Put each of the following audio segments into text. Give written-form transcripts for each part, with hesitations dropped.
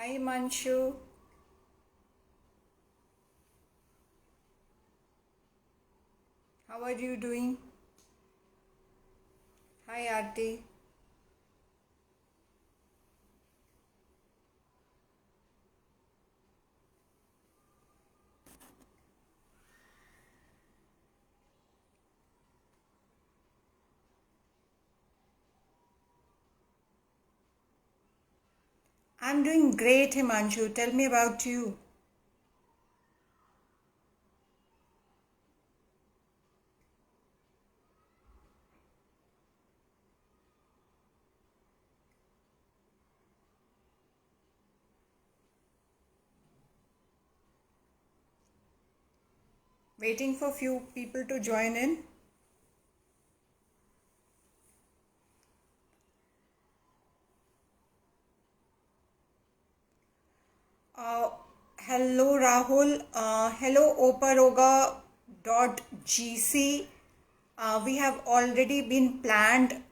Hi Manshu, how are you doing? Hi Aarti, I'm doing great Himanshu. Tell me about you. Waiting for few people to join in. Uh, Hello Rahul, hello oparoga.gc. We have already been planned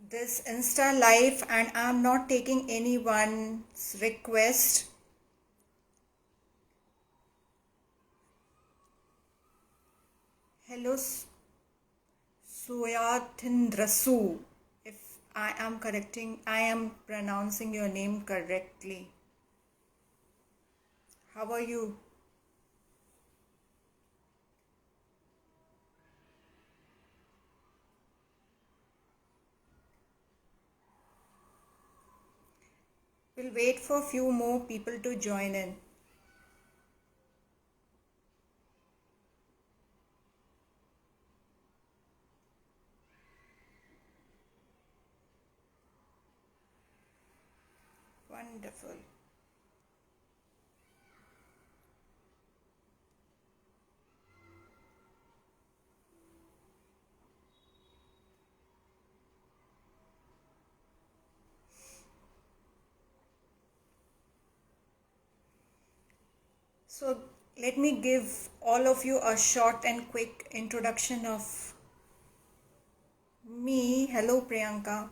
this Insta live and I'm not taking anyone's request. Hello Suyathindrasu. If I am pronouncing your name correctly. How are you? We'll wait for a few more people to join in. Wonderful. So let me give all of you a short and quick introduction of me. Hello, Priyanka.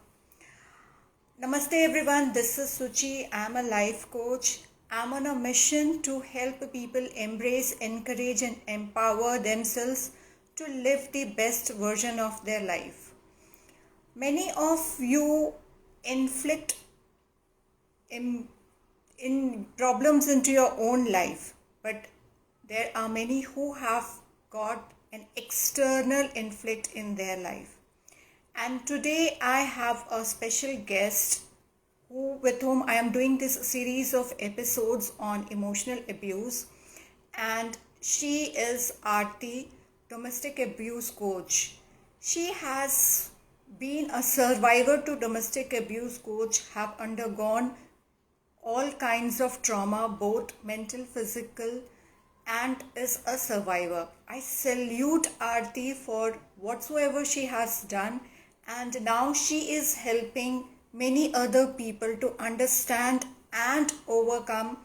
Namaste, everyone. This is Suchi. I'm a life coach. I'm on a mission to help people embrace, encourage, and empower themselves to live the best version of their life. Many of you inflict in, in problems into your own life, but there are many who have got an external inflict in their life. And today I have a special guest with whom I am doing this series of episodes on emotional abuse, and she is Aarti, domestic abuse coach. She has been a survivor to domestic abuse coach, have undergone all kinds of trauma, both mental, physical, and is a survivor. I salute Aarti for whatsoever she has done, and now she is helping many other people to understand and overcome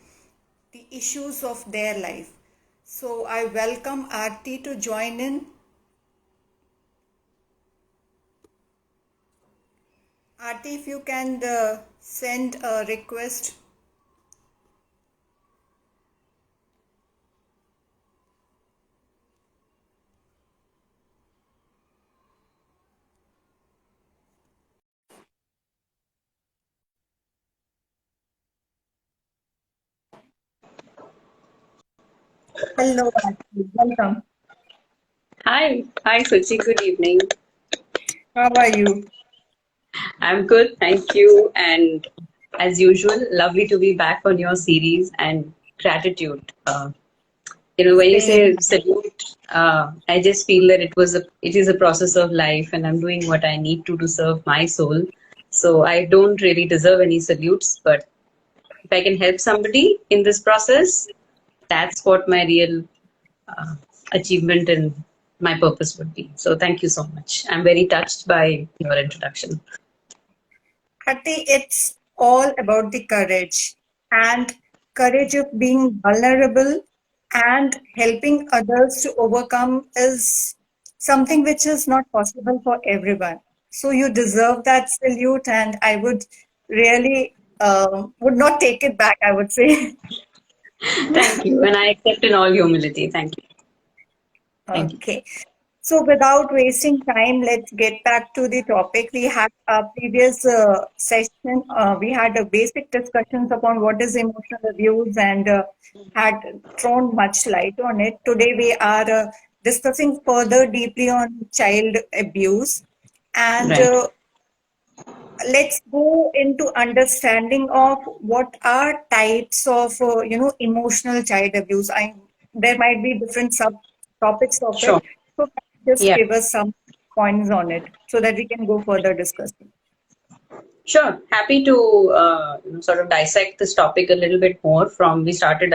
the issues of their life. So I welcome Aarti to join in. Aarti, if you can send a request. Hello, Aarti. Welcome. Hi, Suchi. Good evening. How are you? I'm good, thank you. And as usual, lovely to be back on your series and gratitude. When you Same. say salute, I just feel that it is a process of life, and I'm doing what I need to serve my soul. So I don't really deserve any salutes, but if I can help somebody in this process, that's what my real uh, achievement and my purpose would be. So thank you so much. I'm very touched by your introduction. Aarti, it's all about the courage and courage of being vulnerable and helping others to overcome is something which is not possible for everyone. So you deserve that salute, and I would really would not take it back, I would say. Thank you. And I accept in all humility. Thank you. Thank you. Okay. So without wasting time, let's get back to the topic. We had a previous session, we had a basic discussions upon what is emotional abuse and had thrown much light on it. Today we are discussing further deeply on child abuse. And Right. let's go into understanding of what are types of emotional child abuse. I There might be different sub topics of it, Sure. so just Yeah. give us some points on it so that we can go further discussing. Sure. Happy to sort of dissect this topic a little bit more from we started.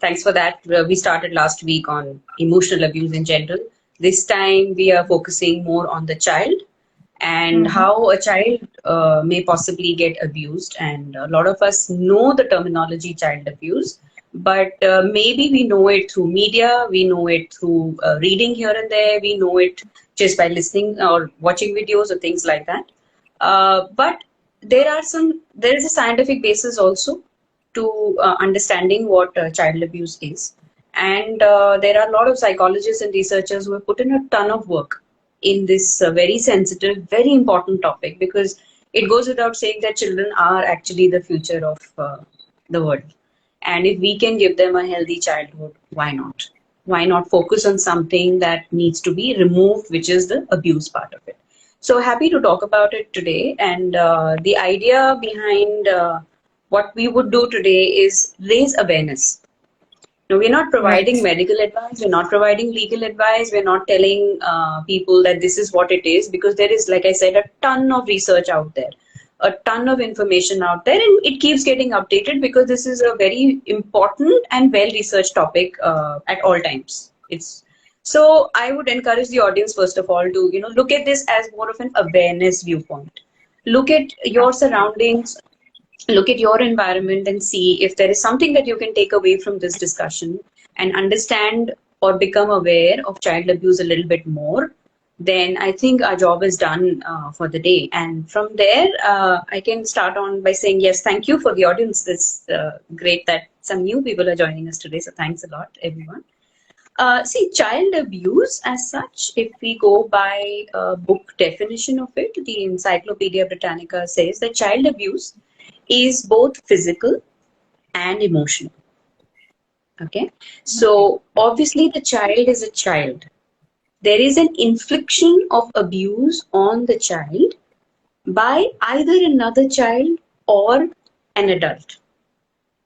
Thanks for that. We started last week on emotional abuse in general. This time we are focusing more on the child and Mm-hmm. how a child may possibly get abused. And a lot of us know the terminology child abuse, but maybe we know it through media, we know it through reading here and there, we know it just by listening or watching videos or things like that. But there is a scientific basis also to understanding what child abuse is. And there are a lot of psychologists and researchers who have put in a ton of work in this very sensitive, very important topic because it goes without saying that children are actually the future of the world. And if we can give them a healthy childhood, why not? Why not focus on something that needs to be removed, which is the abuse part of it? So happy to talk about it today. And the idea behind what we would do today is raise awareness. No, we're not providing Right. medical advice. We're not providing legal advice. We're not telling people that this is what it is because there is, like I said, a ton of research out there, a ton of information out there, and it keeps getting updated because this is a very important and well-researched topic at all times. It's so I would encourage the audience first of all to look at this as more of an awareness viewpoint. Look at your surroundings, look at your environment and see if there is something that you can take away from this discussion and understand or become aware of child abuse a little bit more, then I think our job is done for the day. And from there, I can start on by saying, yes, thank you for the audience. It's great that some new people are joining us today. So thanks a lot, everyone. See, child abuse as such, if we go by a book definition of it, the Encyclopedia Britannica says that child abuse is both physical and emotional. Okay. So obviously the child is a child. There is an infliction of abuse on the child by either another child or an adult.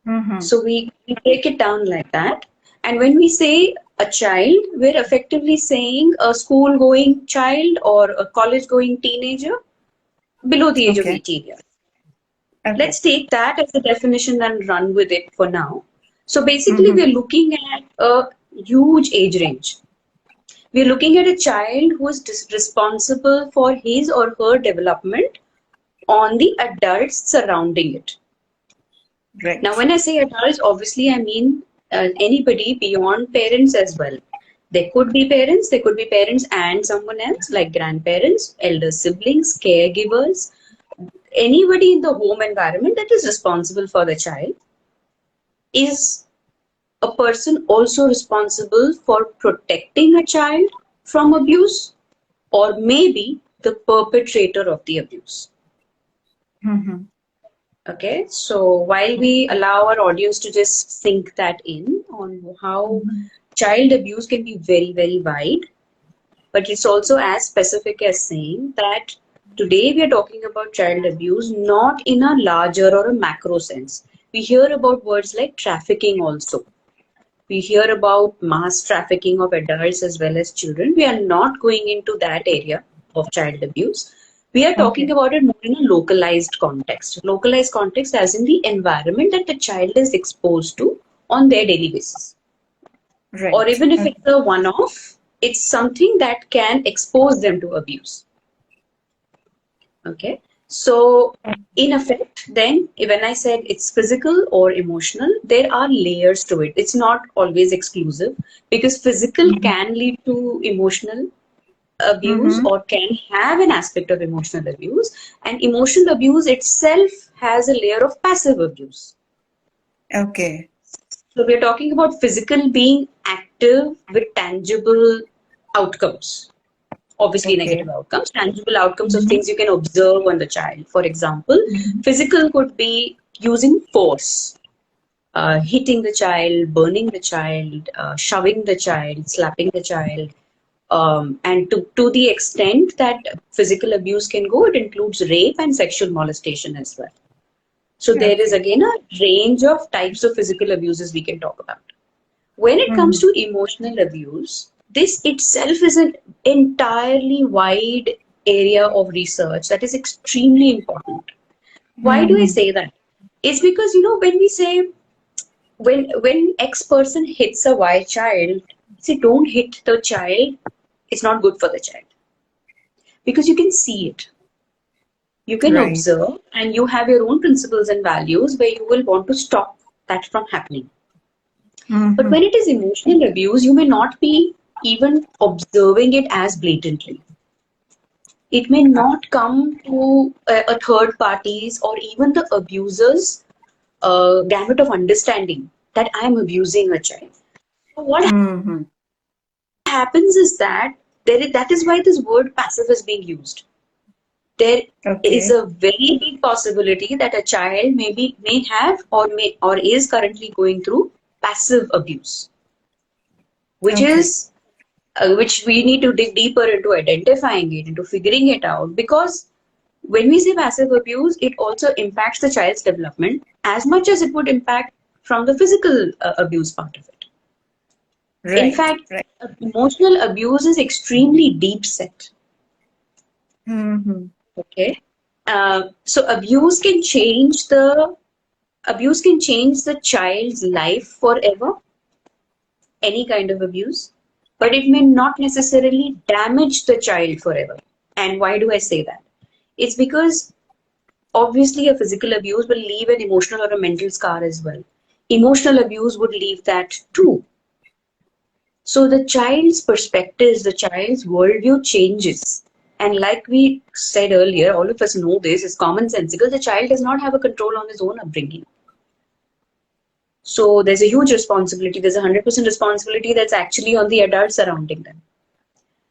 Mm-hmm. So we break it down like that. And when we say a child, we're effectively saying a school going child or a college going teenager below the age of Okay. 18 years. Okay. Let's take that as a definition and run with it for now. So basically, Mm-hmm. we're looking at a huge age range. We're looking at a child who is responsible for his or her development on the adults surrounding it. Now, Right. when I say adults, obviously I mean anybody beyond parents as well. There could be parents and someone else like grandparents, elder siblings, caregivers, anybody in the home environment that is responsible for the child. Is a person also responsible for protecting a child from abuse or maybe the perpetrator of the abuse? Mm-hmm. Okay, so while we allow our audience to just sink that in on how child abuse can be very, very wide, but it's also as specific as saying that today we are talking about child abuse not in a larger or a macro sense. We hear about words like trafficking also. We hear about mass trafficking of adults as well as children. We are not going into that area of child abuse. We are talking Okay. about it more in a localized context. Localized context as in the environment that the child is exposed to on their daily basis. Or Right. even if Okay. it's a one off, it's something that can expose them to abuse. Okay. So, in effect, then, when I said it's physical or emotional, there are layers to it. It's not always exclusive because physical Mm-hmm. can lead to emotional, abuse or can have an aspect of emotional abuse, and emotional abuse itself has a layer of passive abuse. Okay. So we're talking about physical being active with tangible outcomes. Obviously, Okay. negative outcomes, tangible outcomes of things you can observe on the child. For example, physical could be using force, hitting the child, burning the child, shoving the child, slapping the child. And to the extent that physical abuse can go, it includes rape and sexual molestation as well. So there is Okay. again a range of types of physical abuses we can talk about. When it comes to emotional abuse, this itself is an entirely wide area of research that is extremely important. Why do I say that? It's because, when we say, when X person hits a Y child, say don't hit the child, it's not good for the child. Because you can see it. You can Right. observe and you have your own principles and values where you will want to stop that from happening. But when it is emotional abuse, you may not be even observing it as blatantly. It may not come to a third parties or even the abuser's gamut of understanding that I am abusing a child. So what happens is that that is why this word passive is being used. There is Okay. a very big possibility that a child may have or is currently going through passive abuse, which Okay. is which we need to dig deeper into identifying it, into figuring it out. Because when we say passive abuse, it also impacts the child's development as much as it would impact from the physical abuse part of it. In Right. fact, Right. emotional abuse is extremely deep set. Okay, so abuse can change the child's life forever. Any kind of abuse, but it may not necessarily damage the child forever. And why do I say that? It's because obviously a physical abuse will leave an emotional or a mental scar as well. Emotional abuse would leave that too. So the child's perspectives, the child's worldview changes. And like we said earlier, all of us know this, is commonsensical. The child does not have a control on his own upbringing. So there's a huge responsibility. There's a 100% responsibility that's actually on the adults surrounding them.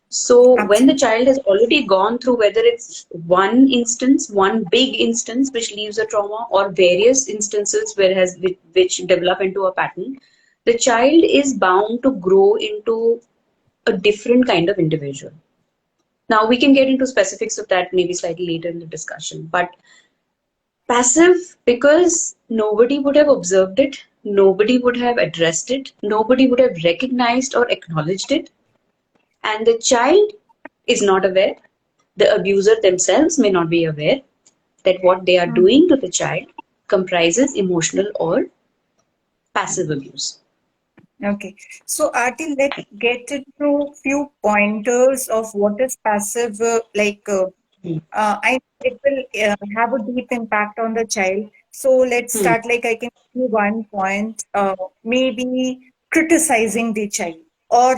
So when the Absolutely. child has already gone through, whether it's one instance, one big instance which leaves a trauma, or various instances which develop into a pattern, the child is bound to grow into a different kind of individual. Now we can get into specifics of that maybe slightly later in the discussion, but passive because nobody would have observed it, nobody would have addressed it, nobody would have recognized or acknowledged it, and the child is not aware. The abuser themselves may not be aware that what they are doing to the child comprises emotional or passive abuse. Okay. So, Aarti, let's get into few pointers of what is passive, Hmm. I it will have a deep impact on the child. So let's Hmm. start. Like I can give you one point. Maybe criticizing the child or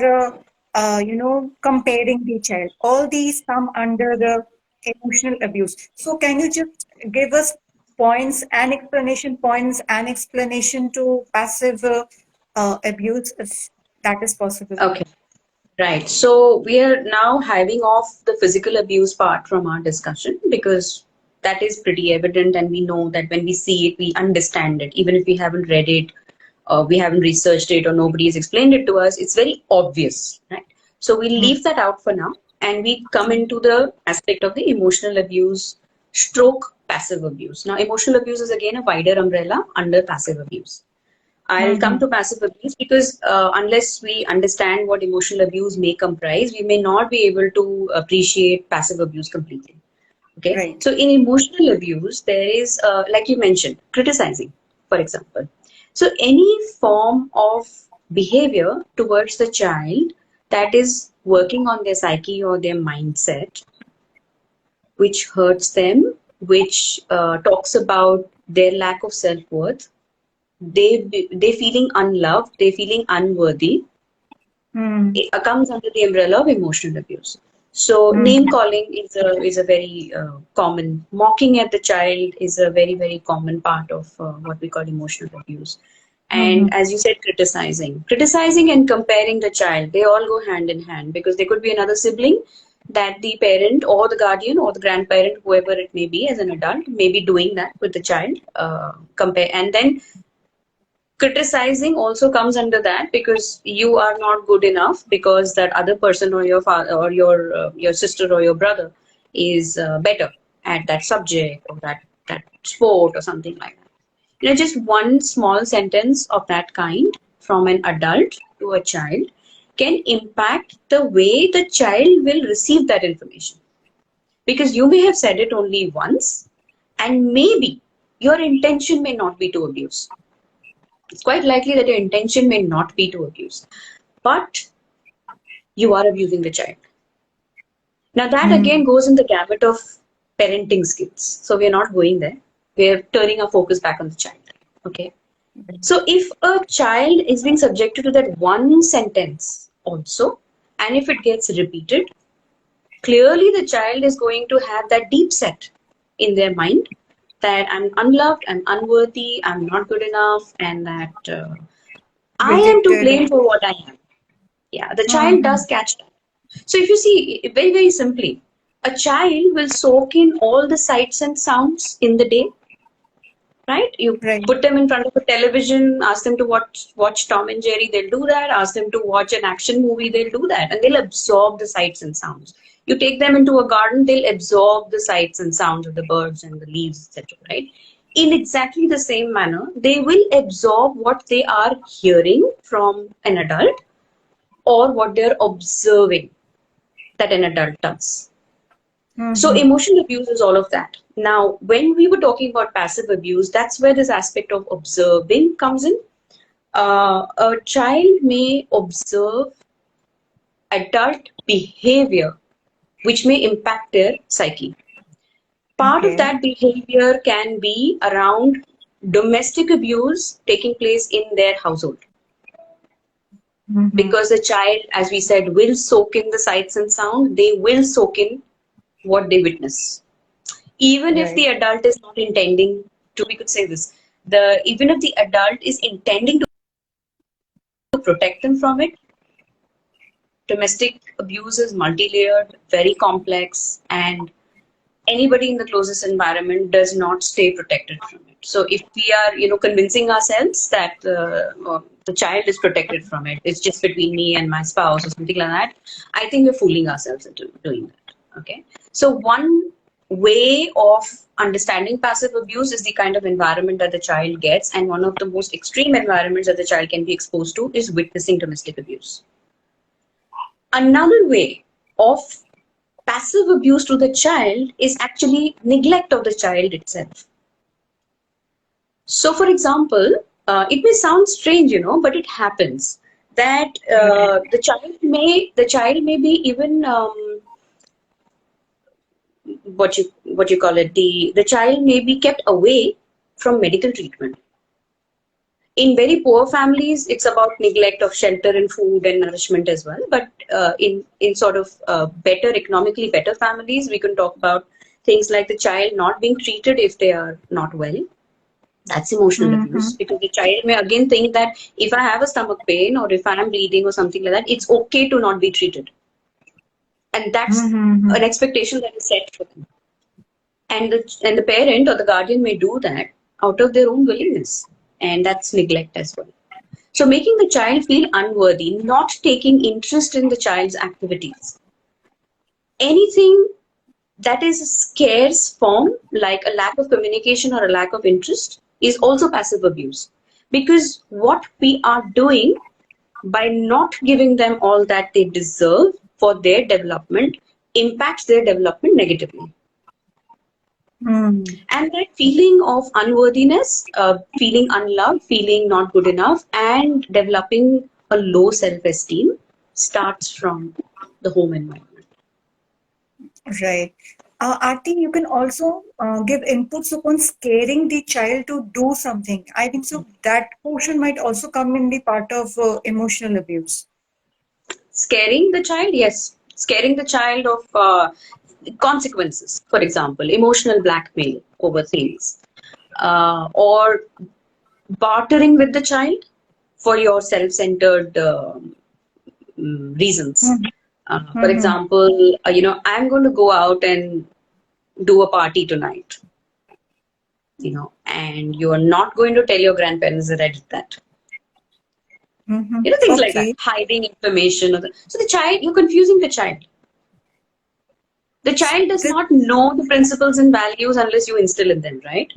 comparing the child. All these come under the emotional abuse. So can you just give us points and explanation to passive abuse if that is possible? Okay. Right. So we are now hiving off the physical abuse part from our discussion because that is pretty evident, and we know that when we see it, we understand it. Even if we haven't read it, we haven't researched it, or nobody has explained it to us, it's very obvious, right? So we leave that out for now, and we come into the aspect of the emotional abuse stroke passive abuse. Now, emotional abuse is again a wider umbrella under passive abuse. I'll come Mm-hmm. to passive abuse because unless we understand what emotional abuse may comprise, we may not be able to appreciate passive abuse completely. Okay, Right. so in emotional abuse, there is, like you mentioned, criticizing, for example. So any form of behavior towards the child that is working on their psyche or their mindset, which hurts them, which talks about their lack of self worth, they feeling unloved, they feeling unworthy, Mm. it comes under the umbrella of emotional abuse. So name Mm-hmm. calling is a very common. Mocking at the child is a very very common part of what we call emotional abuse. And Mm-hmm. as you said, criticizing and comparing the child, they all go hand in hand because there could be another sibling that the parent or the guardian or the grandparent, whoever it may be, as an adult, may be doing that with the child. Compare, and then criticizing also comes under that because you are not good enough because that other person or your father or your sister or your brother is better at that subject or that sport or something like that. Just one small sentence of that kind from an adult to a child can impact the way the child will receive that information, because you may have said it only once and maybe your intention may not be to abuse. It's quite likely that your intention may not be to abuse, but you are abusing the child. Now, that again goes in the gamut of parenting skills. So, we are not going there. We are turning our focus back on the child. Okay. So, if a child is being subjected to that one sentence also, and if it gets repeated, clearly the child is going to have that deep set in their mind that I'm unloved, I'm unworthy, I'm not good enough, and that I am to Rejected. blame for what I am. Yeah, the child Mm-hmm. does catch that. So if you see, very, very simply, a child will soak in all the sights and sounds in the day, right? You Right. put them in front of a television, ask them to watch Tom and Jerry, they'll do that. Ask them to watch an action movie, they'll do that, and they'll absorb the sights and sounds. You take them into a garden, they'll absorb the sights and sounds of the birds and the leaves, etc. Right? In exactly the same manner, they will absorb what they are hearing from an adult or what they're observing that an adult does. So Mm-hmm. emotional abuse is all of that. Now, when we were talking about passive abuse, that's where this aspect of observing comes in. A child may observe adult behavior which may impact their psyche. Part of Okay. that behavior can be around domestic abuse taking place in their household, Mm-hmm. because the child, as we said, will soak in the sights and sound, they will soak in what they witness. Even if Right. the adult is not intending to, we could say this, the even if the adult is intending to protect them from it, domestic abuse is multi-layered, very complex, and anybody in the closest environment does not stay protected from it. So if we are, convincing ourselves that the child is protected from it, it's just between me and my spouse or something like that, I think we're fooling ourselves into doing that. Okay. So one way of understanding passive abuse is the kind of environment that the child gets, and one of the most extreme environments that the child can be exposed to is witnessing domestic abuse. Another way of passive abuse to the child is actually neglect of the child itself. So, for example, it may sound strange, but it happens that Right. the child may be even what you call it, the child may be kept away from medical treatment. In very poor families, it's about neglect of shelter and food and nourishment as well. But in sort of better economically better families, we can talk about things like the child not being treated if they are not well. That's emotional Mm-hmm. abuse, because the child may again think that if I have a stomach pain or if I am bleeding or something like that, it's okay to not be treated, and that's Mm-hmm. an expectation that is set for them. And the parent or the guardian may do that out of their own willingness, and that's neglect as well. So, making the child feel unworthy, not taking interest in the child's activities. Anything that is a scarce form, like a lack of communication or a lack of interest, is also passive abuse. Because what we are doing by not giving them all that they deserve for their development impacts their development negatively. Mm. And that feeling of unworthiness, feeling unloved, feeling not good enough, and developing a low self esteem starts from the home environment. Right. Aarti, you can also give inputs upon scaring the child to do something. I think so that portion might also come in the part of emotional abuse. Scaring the child, yes. scaring the child of consequences, for example, emotional blackmail over things, or bartering with the child for your self-centered reasons. For Mm-hmm. example, I'm going to go out and do a party tonight, and you are not going to tell your grandparents that I did that. Mm-hmm. Things like that, Okay. hiding information. So the child, you're confusing the child. The child does This, not know the principles and values unless you instill in them, right?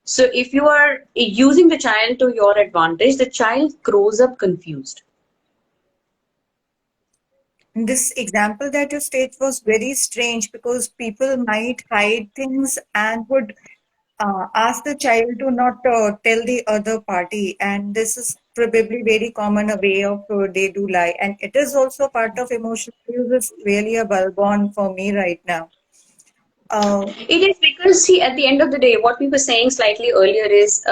So if you are using the child to your advantage, the child grows up confused. this example that you state was very strange because people might hide things and would ask the child to not tell the other party, and this is probably very common a way of they do lie, and it is also part of emotional abuse. Is really a bulb on for me right now. Uh, It is because, see, at the end of the day, what we were saying slightly earlier is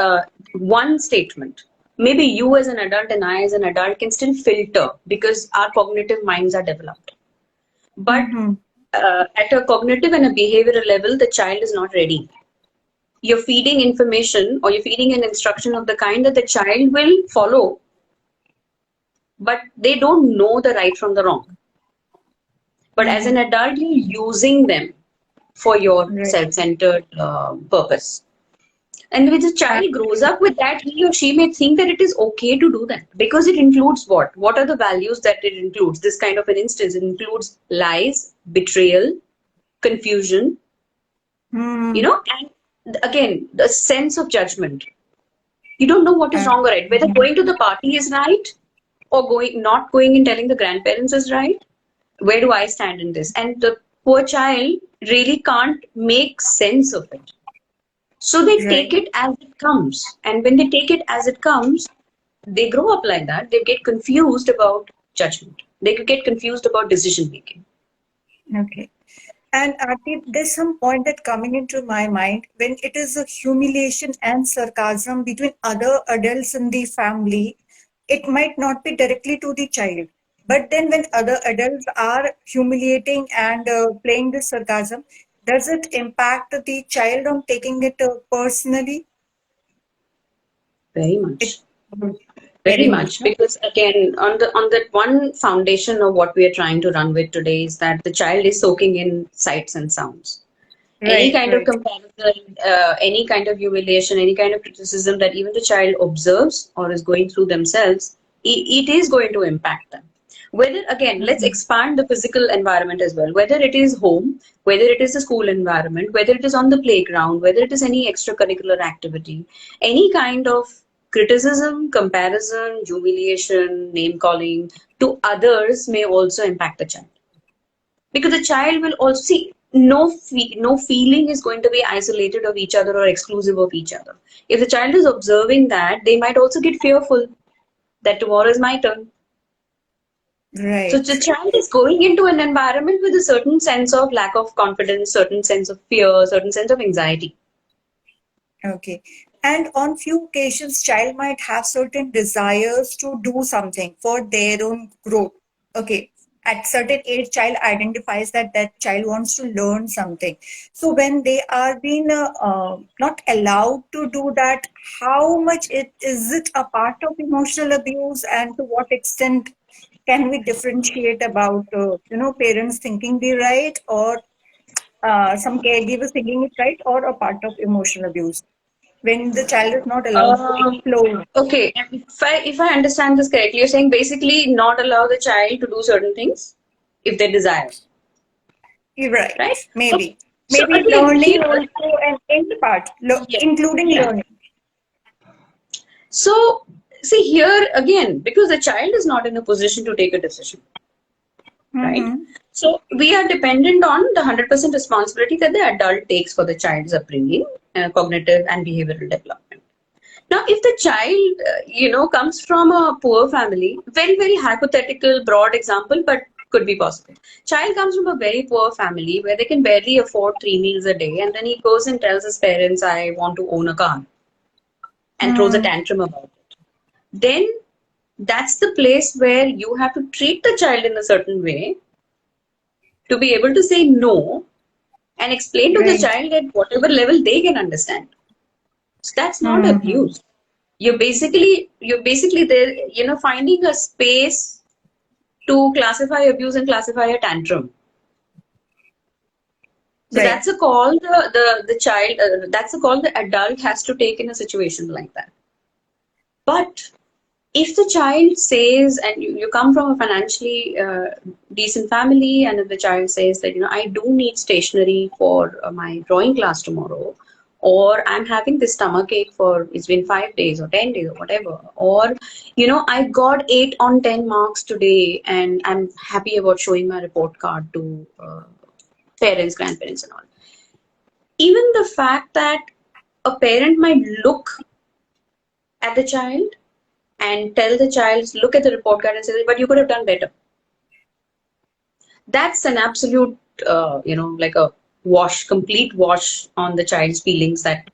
one statement. Maybe you as an adult and I as an adult can still filter because our cognitive minds are developed. But mhm. at a cognitive and a behavioral level, the child is not ready. You're feeding information or you're feeding an instruction of the kind that the child will follow, but they don't know the right from the wrong. But as an Mhm. adult, you're using them for your Right. self-centered purpose. And when the child grows up with that, he or she may think that it is okay to do that because it includes what? What are the values that it includes? This kind of an instance, it includes lies, betrayal, confusion, Hmm. and again, the sense of judgment. You don't know what is Uh, wrong or right. Whether going to the party is right or not going and telling the grandparents is right. Where do I stand in this? And the poor child really can't make sense of it. So they right. take it as it comes. And when they take it as it comes, they grow up like that. They get confused about judgment. They could get confused about decision making. Okay. And there's some point that coming into my mind when it is a humiliation and sarcasm between other adults in the family, it might not be directly to the child. But then when other adults are humiliating and playing this sarcasm, does it impact the child on taking it personally? Very It much. Very very much. much. Huh? Because again, on that one foundation of what we are trying to run with today is that the child is soaking in sights and sounds. Any Right, kind of right. comparison, any kind of humiliation, any kind of criticism that even the child observes or is going through themselves, it is going to impact them. Whether, again, let's Mhm. expand the physical environment as well, whether it is home, whether it is the school environment, whether it is on the playground, whether it is any extracurricular activity, any kind of criticism, comparison, humiliation, name calling to others may also impact the child because the child will also see no feeling is going to be isolated of each other or exclusive of each other. If the child is observing that, they might also get fearful that tomorrow is my turn. So Right. the child is going into an environment with a certain sense of lack of confidence, certain sense of fear, certain sense of anxiety. Okay. And on few occasions, child might have certain desires to do something for their own growth. Okay. At certain age, child identifies that that child wants to learn something. So when they are being not allowed to do that, how much it is it a part of emotional abuse, and to what extent can we differentiate about parents thinking the right, or some caregivers thinking it right, or a part of emotional abuse when the child is not allowed to Um, explore? okay, if I understand this correctly, you're saying basically not allow the child to do certain things if they desire, You're right. right? So, Maybe. so Maybe again, learning here, also, and any part, yeah, including yeah. learning. So, see here again, because the child is not in a position to take a decision, right? Mm-hmm. So, we are dependent on the 100% responsibility that the adult takes for the child's upbringing, cognitive and behavioral development. Now, if the child, comes from a poor family, very, very hypothetical, broad example, but could be possible. Child comes from a very poor family where they can barely afford 3 meals a day, and then he goes and tells his parents, I want to own a car, and throws a Mm, tantrum about it. Then that's the place where you have to treat the child in a certain way to be able to say no and explain to the Right. child at whatever level they can understand. So that's not Mm-hmm. abuse. You're basically there, finding a space to classify abuse and classify a tantrum. So Right. that's a call the child, that's a call the adult has to take in a situation like that. But if the child says, and you come from a financially decent family, and if the child says that, I do need stationery for my drawing class tomorrow, or I'm having this stomach ache for, it's been 5 days or 10 days or whatever, or, I got 8 on 10 marks today and I'm happy about showing my report card to parents, grandparents, and all. Even the fact that a parent might look at the child and tell the child, look at the report card and say, but you could have done better. That's an absolute, like a complete wash on the child's feelings that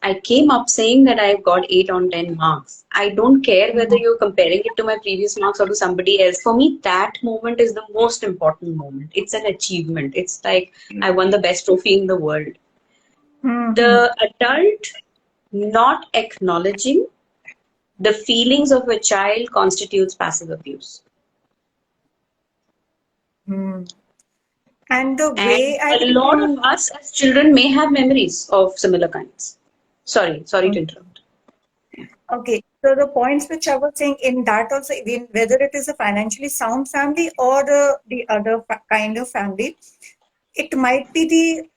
I came up saying that I've got 8 on 10 marks. I don't care whether you're comparing it to my previous marks or to somebody else. For me, that moment is the most important moment. It's an achievement. It's like I won the best trophy in the world. Mm-hmm. The adult not acknowledging the feelings of a child constitutes passive abuse. Mm. And the And way I a lot of feel. us as children may have memories of similar kinds. Sorry to interrupt. Okay, so the points which I was saying in that also, whether it is a financially sound family or the other kind of family, it might be the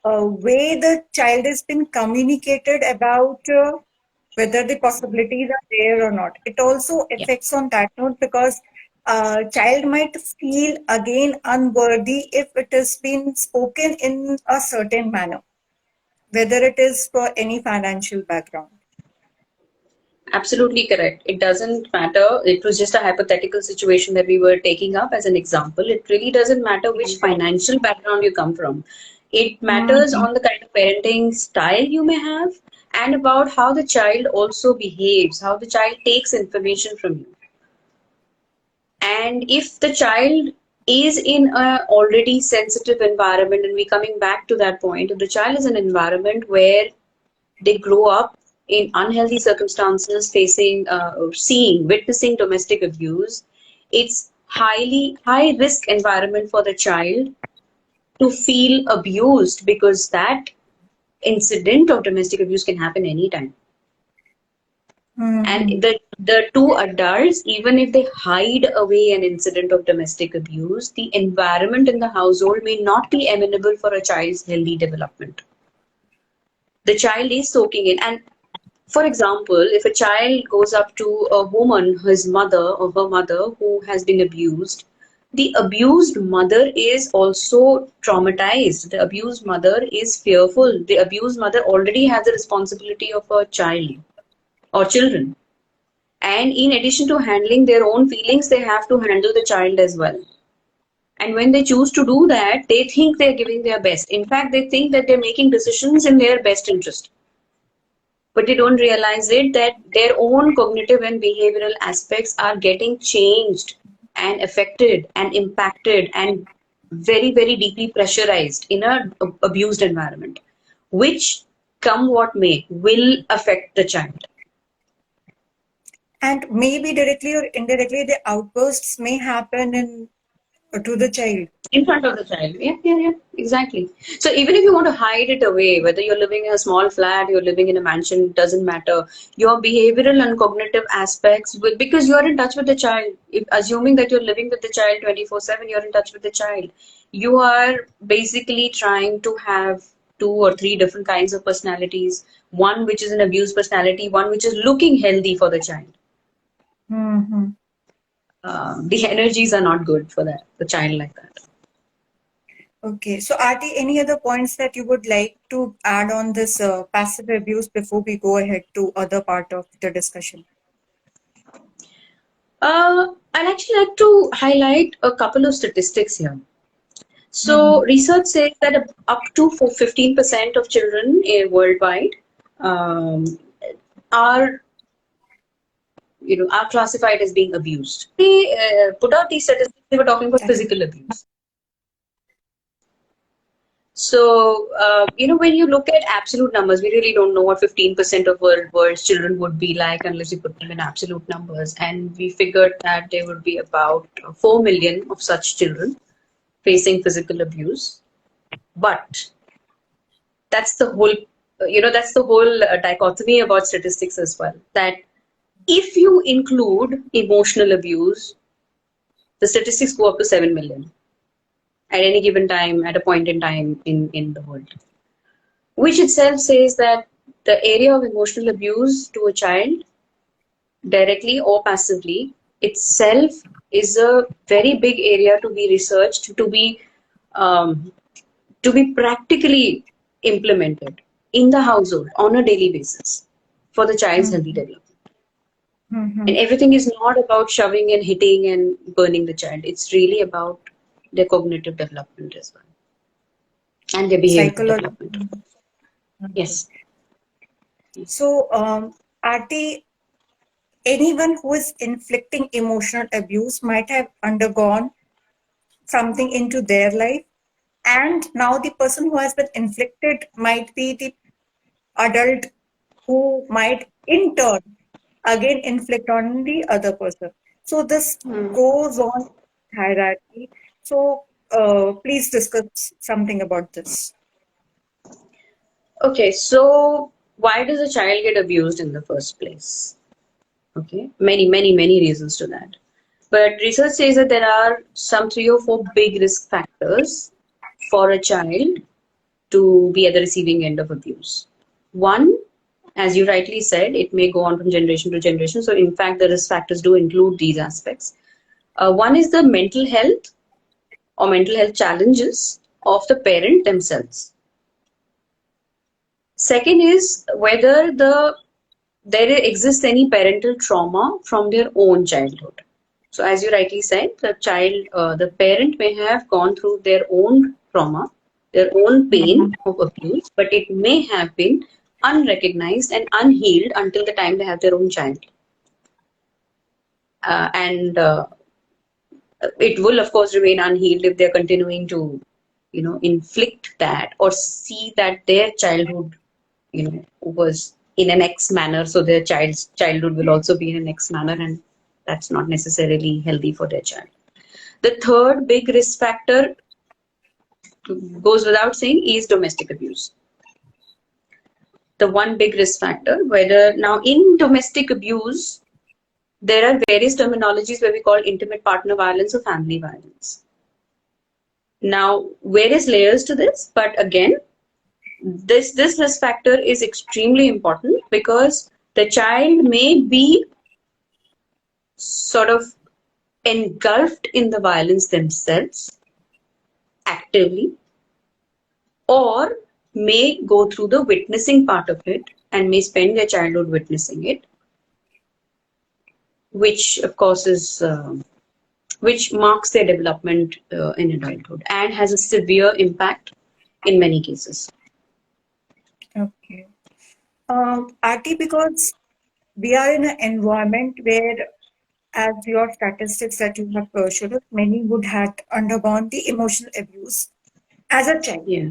way the child has been communicated about whether the possibilities are there or not. It also Yeah, affects on that note because child might feel again unworthy if it has been spoken in a certain manner, whether it is for any financial background. absolutely correct. It doesn't matter. It was just a hypothetical situation that we were taking up as an example. It really doesn't matter which financial background you come from. It matters Mhm. on the kind of parenting style you may have and about how the child also behaves, how the child takes information from you. And if the child is in a already sensitive environment, and we're coming back to that point, if the child is in an environment where they grow up in unhealthy circumstances, facing or seeing, witnessing domestic abuse, it's high risk environment for the child to feel abused because that incident of domestic abuse can happen anytime. And Mhm. the two adults, even if they hide away an incident of domestic abuse, the environment in the household may not be amenable for a child's healthy development. The child is soaking in. And for example, if a child goes up to a woman, his mother or her mother, who has been abused, the abused mother is also traumatized. The abused mother is fearful. The abused mother already has the responsibility of a child or children. And in addition to handling their own feelings, they have to handle the child as well. And when they choose to do that, they think they're giving their best. In fact, they think that they're making decisions in their best interest. But they don't realize it that their own cognitive and behavioral aspects are getting changed and affected and impacted and very, very deeply pressurized in a abused environment, which, come what may, will affect the child. And maybe directly or indirectly, the outbursts may happen to the child. In front of the child. Yeah, exactly. So even if you want to hide it away, whether you're living in a small flat, you're living in a mansion, doesn't matter. Your behavioral and cognitive aspects will, because you're in touch with the child. If, assuming that you're living with the child 24/7, you're in touch with the child. You are basically trying to have two or three different kinds of personalities. One which is an abused personality, one which is looking healthy for the child. Hmm. The energies are not good for the child like that. Okay, so Aarti, any other points that you would like to add on this passive abuse before we go ahead to other part of the discussion? I'd actually like to highlight a couple of statistics here. Hmm. So, research says that up to 15% of children worldwide um, are, are classified as being abused. They put out these statistics. They were talking about physical abuse. So, when you look at absolute numbers, we really don't know what 15% of world's children would be like unless we put them in absolute numbers. And we figured that there would be about 4 million of such children facing physical abuse. But that's the whole, dichotomy about statistics as well. That if you include emotional abuse, the statistics go up to 7 million at any given time, at a point in time in the world, which itself says that the area of emotional abuse to a child, directly or passively, itself is a very big area to be researched, um, to be practically implemented in the household on a daily basis for the child's healthy Mm-hmm. development. And Mm-hmm. everything is not about shoving and hitting and burning the child. It's really about their cognitive development as well and their behavioral Psychology. development. Okay. Yes. Yes. So, Aarti, anyone who is inflicting emotional abuse might have undergone something into their life, and now the person who has been inflicted might be the adult who might in turn again inflict on the other person. So this Hmm. goes on hierarchy. So please discuss something about this. Okay, so why does a child get abused in the first place? Okay, many, many, many reasons to that. But research says that there are some 3 or 4 big risk factors for a child to be at the receiving end of abuse. One, as you rightly said, it may go on from generation to generation. So, in fact, the risk factors do include these aspects. One is the mental health or mental health challenges of the parent themselves. Second is whether there exists any parental trauma from their own childhood. So, as you rightly said, the parent may have gone through their own trauma, their own pain Mhm. of abuse, but it may have been unrecognized and unhealed until the time they have their own child. And it will, of course, remain unhealed if they're continuing to, inflict that or see that their childhood, was in an X manner, so their child's childhood will also be in an X manner, and that's not necessarily healthy for their child. The third big risk factor, goes without saying, is domestic abuse. The one big risk factor, whether now in domestic abuse, there are various terminologies where we call intimate partner violence or family violence. Now, various layers to this, but again, this risk factor is extremely important because the child may be sort of engulfed in the violence themselves actively, or may go through the witnessing part of it and may spend their childhood witnessing it, which of course is which marks their development in adulthood and has a severe impact in many cases. Okay. Arti, because we are in an environment where, as your statistics that you have shared, many would have undergone the emotional abuse as a child. Yeah,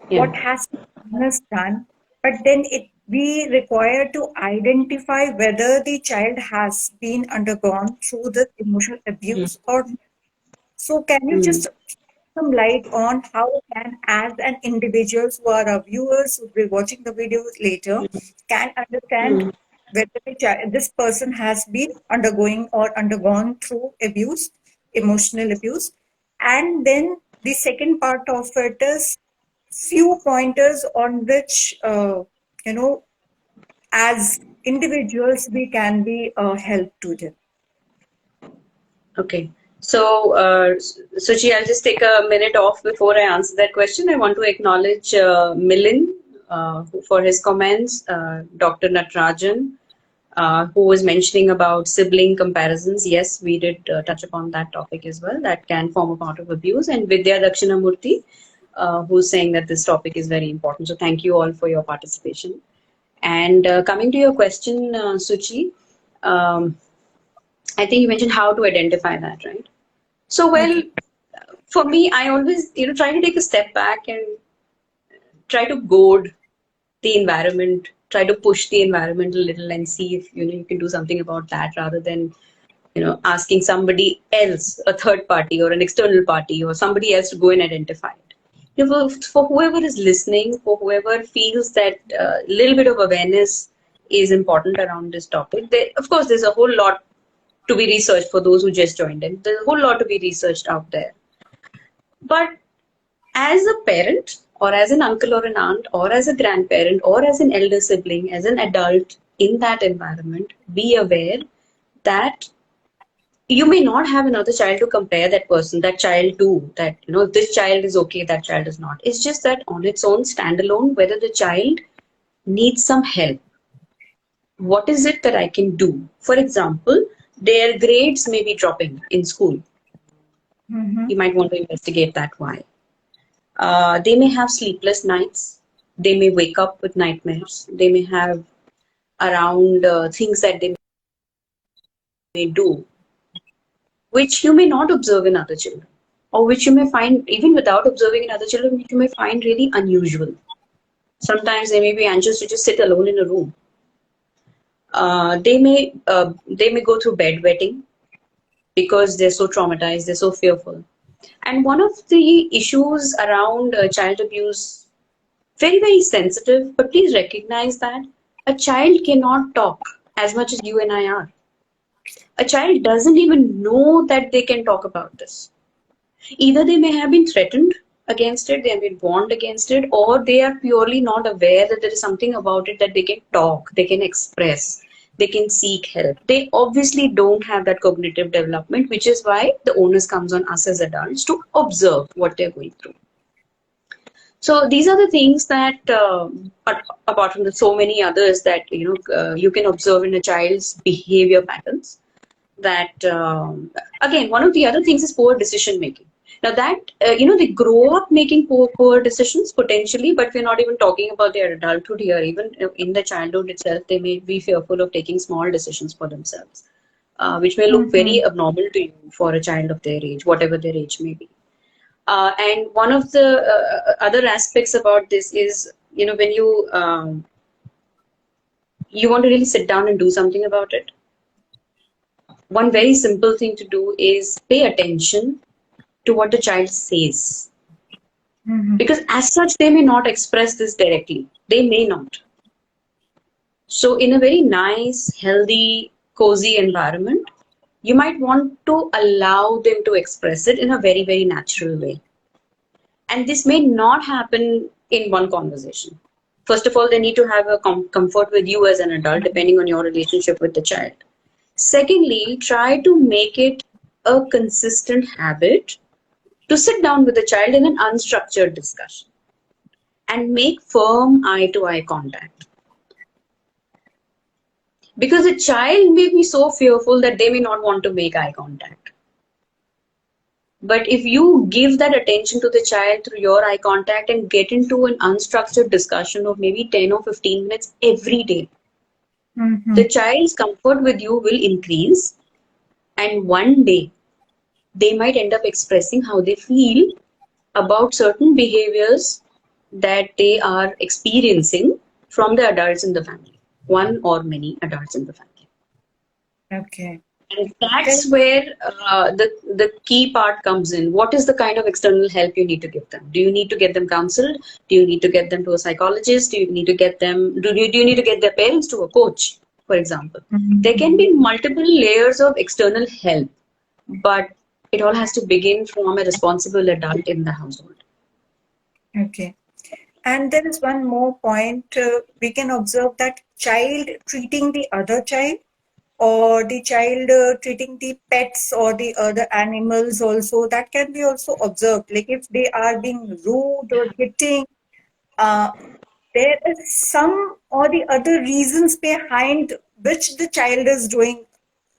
yeah. What has been is done, but then it we require to identify whether the child has been undergone through the emotional Mm, abuse or not. So can you mm, just shed some light on how can, as an individuals who are our viewers who will be watching the videos later, can understand mm. whether this person has been undergoing or undergone through abuse, emotional abuse, and then the second part of it is few pointers on which you know as individuals we can be help to them. Okay. So, Suchi, I'll just take a minute off before I answer that question. I want to acknowledge Milind for his comments, Dr. Natarajan, who was mentioning about sibling comparisons. Yes, we did touch upon that topic as well. That can form a part of abuse. And Vidya Dakshinamurthy, who's saying that this topic is very important. So, thank you all for your participation. And coming to your question, Suchi, um, I think you mentioned how to identify that, right? So, well, Okay. for me, I always, try to take a step back and try to goad the environment, try to push the environment a little and see if you can do something about that, rather than asking somebody else, a third party or an external party or somebody else to go and identify it. For whoever is listening, for whoever feels that a little bit of awareness is important around this topic, of course there's a whole lot to be researched. For those who just joined in, there's a whole lot to be researched out there. But as a parent, or as an uncle or an aunt, or as a grandparent, or as an elder sibling, as an adult in that environment, be aware that you may not have another child to compare that child to, that this child is okay, that child is not. It's just that on its own, standalone, whether the child needs some help, what is it that I can do? For example, their grades may be dropping in school. You might want to investigate that why. They may have sleepless nights. They may wake up with nightmares. They may have around things that they may do, which you may not observe in other children, or which you may find, even without observing in other children, which you may find really unusual. Sometimes they may be anxious to just sit alone in a room. They may go through bedwetting because they're so traumatized, they're so fearful. And one of the issues around child abuse, very, very sensitive, but please recognize that a child cannot talk as much as you and I are. A child doesn't even know that they can talk about this. Either they may have been threatened against it, they have been warned against it, or they are purely not aware that there is something about it that they can talk, they can express, they can seek help. They obviously don't have that cognitive development, which is why the onus comes on us as adults to observe what they're going through. So these are the things that, apart from the so many others that you can observe in a child's behavior patterns. That again, one of the other things is poor decision making. Now that they grow up making poor decisions potentially, but we're not even talking about their adulthood here. Even in the childhood itself, they may be fearful of taking small decisions for themselves, which may look very abnormal to you for a child of their age, whatever their age may be. And one of the other aspects about this is, when you want to really sit down and do something about it, one very simple thing to do is pay attention to what the child says. Because as such, they may not express this directly. They may not. So in a very nice, healthy, cozy environment, you might want to allow them to express it in a very, very natural way. And this may not happen in one conversation. First of all, they need to have a comfort with you as an adult, depending on your relationship with the child. Secondly, try to make it a consistent habit to sit down with the child in an unstructured discussion and make firm eye-to-eye contact. Because a child may be so fearful that they may not want to make eye contact. But if you give that attention to the child through your eye contact and get into an unstructured discussion of maybe 10 or 15 minutes every day, the child's comfort with you will increase, and one day they might end up expressing how they feel about certain behaviors that they are experiencing from the adults in the family, one or many adults in the family. Okay. And that's where the key part comes in. What is the kind of external help you need to give them? Do you need to get them counseled? Do you need to get them to a psychologist? Do you need to get them? Do you need to get their parents to a coach, for example? There can be multiple layers of external help, but it all has to begin from a responsible adult in the household. Okay. And there is one more point. We can observe that child treating the other child, or the child treating the pets or the other animals also, that can be also observed. Like if they are being rude or hitting, there is some or the other reasons behind which the child is doing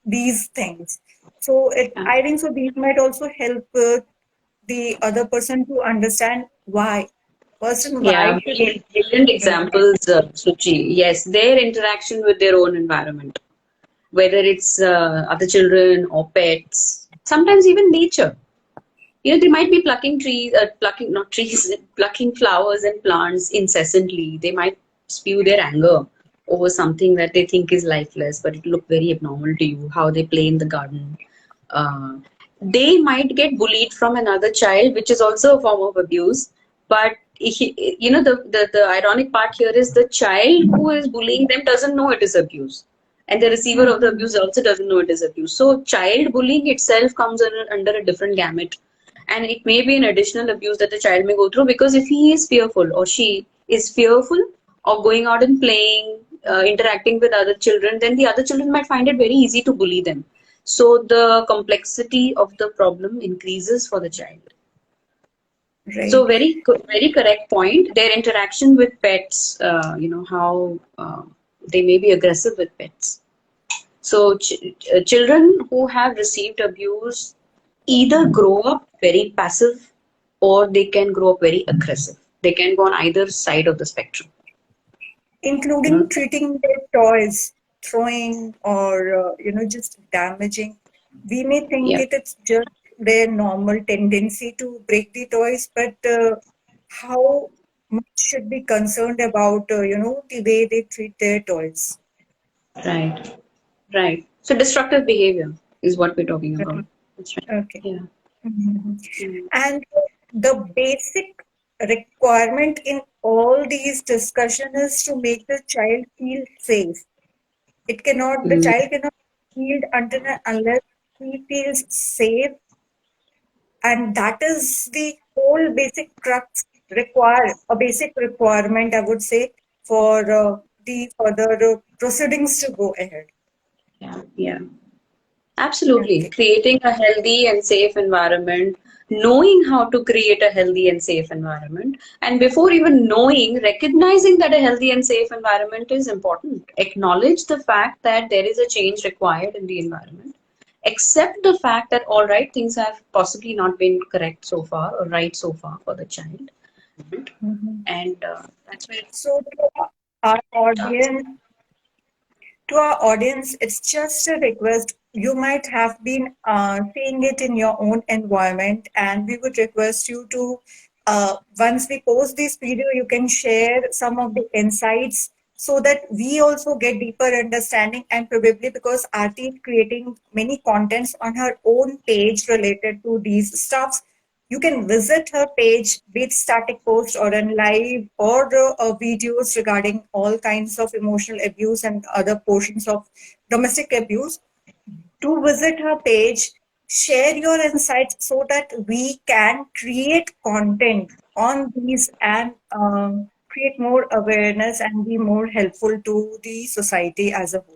these things. So I think so these might also help the other person to understand why. Person, why Yeah, should they brilliant be doing that? examples, Suchi. Yes, their interaction with their own environment, whether it's other children or pets, sometimes even nature. They might be plucking trees, plucking not trees, plucking flowers and plants incessantly. They might spew their anger over something that they think is lifeless, but it look very abnormal to you. How they play in the garden. Uh, they might get bullied from another child, which is also a form of abuse. But the ironic part here is the child who is bullying them doesn't know it is abuse, and the receiver of the Mhm. abuse also doesn't know it is abuse. So child bullying itself comes under a different gamut, and it may be an additional abuse that the child may go through, because if he is fearful or she is fearful of going out and playing, interacting with other children, then the other children might find it very easy to bully them. So the complexity of the problem increases for the child. So Right. very correct point. Their interaction with pets, how they may be aggressive with pets. So children who have received abuse either grow up very passive, or they can grow up very aggressive. They can go on either side of the spectrum. You Including know, treating their toys, throwing or just damaging. We may think yeah, it's just their normal tendency to break the toys, but how much should be concerned about the way they treat their toys. right, right. So destructive behavior is what we're talking about. Right. That's right. Okay. Yeah. Mhm. Mm. And the basic requirement in all these discussions is to make the child feel safe. The Mm. child cannot healed until and unless he feels safe, and that is the whole basic crux a basic requirement, I would say, for the further proceedings to go ahead. Yeah. Yeah. Absolutely. Okay. Creating a healthy and safe environment, knowing how to create a healthy and safe environment, and before even knowing, recognizing that a healthy and safe environment is important. Acknowledge the fact that there is a change required in the environment. Accept the fact that, all right, things have possibly not been correct so far or right so far for the child. Mhm. And that's where So our audience to our audience, it's just a request. You might have been seeing it in your own environment, and we would request you to, once we post this video, you can share some of the insights so that we also get deeper understanding. And probably because Aarti is creating many contents on her own page related to these stuffs, you can visit her page, be it static post or in live or videos regarding all kinds of emotional abuse and other portions of domestic abuse. Do visit her page, share your insights so that we can create content on these and create more awareness and be more helpful to the society as a whole.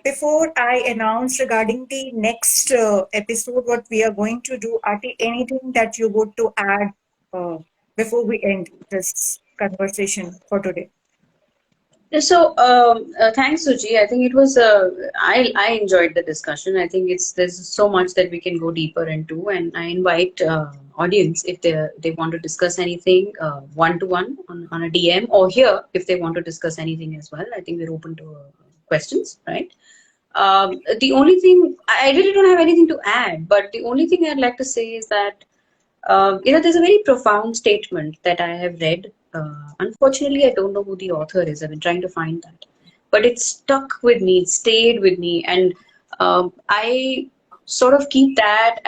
Before I announce regarding the next episode, what we are going to do, Ati, anything that you would to add uh, before we end this conversation for today? So, thanks, Suji. I think it was. I enjoyed the discussion. I think there's so much that we can go deeper into, and I invite audience, if they want to discuss anything one to one on a DM, or here if they want to discuss anything as well. I think we're open to questions, right? The only thing I really don't have anything to add, but the only thing I'd like to say is that there's a very profound statement that I have read. Unfortunately, I don't know who the author is. I've been trying to find that. But it stuck with me, it stayed with me. And I sort of keep that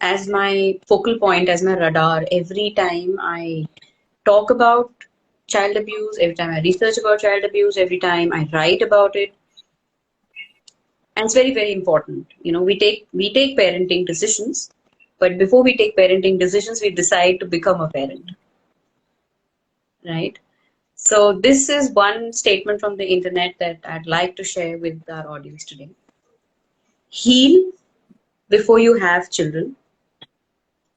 as my focal point, as my radar, every time I talk about child abuse, every time I research about child abuse, every time I write about it. And it's very, very important. We take parenting decisions, but before we take parenting decisions, we decide to become a parent, right? So this is one statement from the internet that I'd like to share with our audience today. Heal before you have children,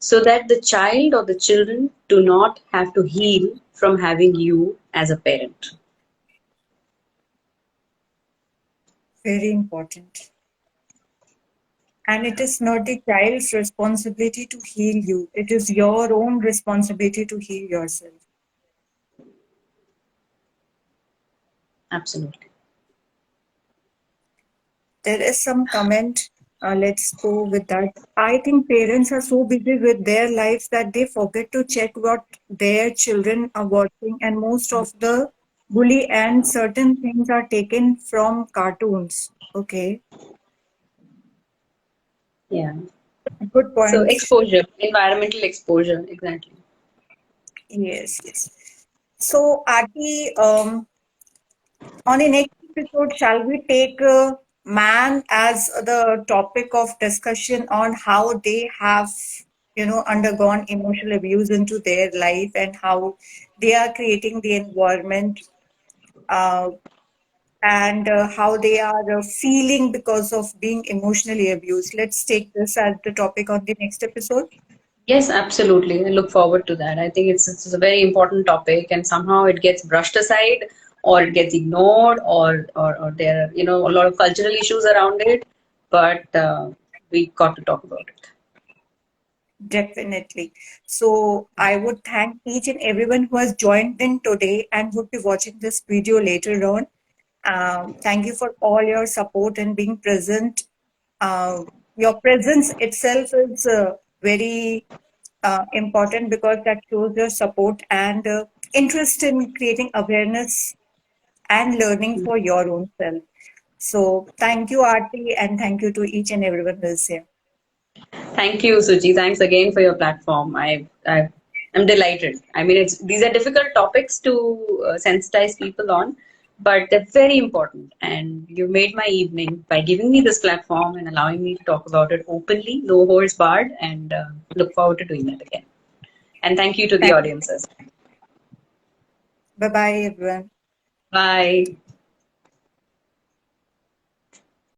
so that the child or the children do not have to heal from having you as a parent. Very important. And it is not the child's responsibility to heal you. It is your own responsibility to heal yourself. Absolutely. There is some comment. Let's go with that. I think parents are so busy with their lives that they forget to check what their children are watching, and most of the bully and certain things are taken from cartoons. Okay, Yeah. good So points. exposure, environmental exposure, exactly. Yes, yes. So, Aarti, on the next episode, shall we take man as the topic of discussion on how they have, undergone emotional abuse into their life and how they are creating the environment uh, and how they are feeling because of being emotionally abused. Let's take this as the topic on the next episode. Yes, absolutely. I look forward to that. I think it's a very important topic, and somehow it gets brushed aside, or it gets ignored, or there are a lot of cultural issues around it. But we got to talk about it. Definitely. So I would thank each and everyone who has joined in today and would be watching this video later on. Thank you for all your support and being present. Your presence itself is very important because that shows your support and interest in creating awareness and learning for your own self. So thank you, Aarti, and thank you to each and everyone who is here. Thank you, Suji. Thanks again for your platform. I'm delighted. I mean, these are difficult topics to sensitize people on, but they're very important. And you made my evening by giving me this platform and allowing me to talk about it openly, no holds barred, and look forward to doing that again. And thank you to the Thank you. audiences. Bye bye, everyone. Bye.